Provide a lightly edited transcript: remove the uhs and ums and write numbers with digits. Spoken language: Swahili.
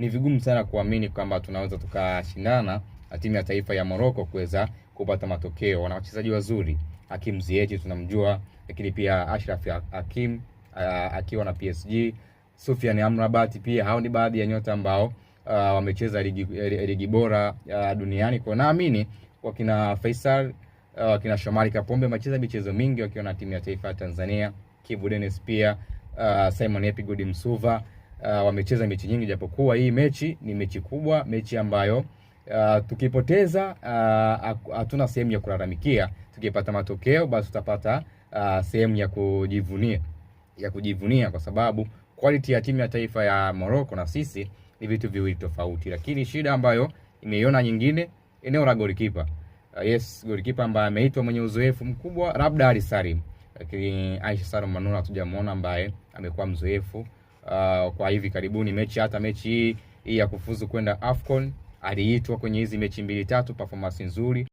ni vigumu sana kuamini kwamba tunaweza tukashindana na timu ya taifa ya Morocco kuweza kupata matokeo. Wana wachezaji wazuri, Hakim Ziyech tunamjua, lakini pia Ashraf Hakim akiwa na PSG, Sofiane Amrabat pia. Hao ni baadhi ya nyota ambao wamecheza ligi bora duniani. Kwa naamini wakina Faisal, wakina Shomari Kapombe wamecheza michezo mingi wakiwa na timu ya taifa ya Tanzania. Kibu Dennis pia, Simon Epigodi Msuva wamecheza mechi nyingi, japokuwa hii mechi ni mechi kubwa, mechi ambayo tukipoteza hatuna sehemu ya kulalamikia. Tukipata matokeo basi tutapata sehemu ya kujivunia kwa sababu quality ya timu ya taifa ya Morocco na sisi ni vitu viwili tofauti. Lakini shida ambayo imeiona nyingine, eneo la goalkeeper. Yes, goalkeeper ambaye ameitwa mwenye uzoefu mkubwa labda Ali Salim, lakini Aisha Salum Manula hatujamuona ambaye amekuwa mzoefu kwa hivi karibuni. Hata mechi hii ya kufuzu kwenda AFCON aliitwa kwenye hizi mechi 2-3, performance nzuri.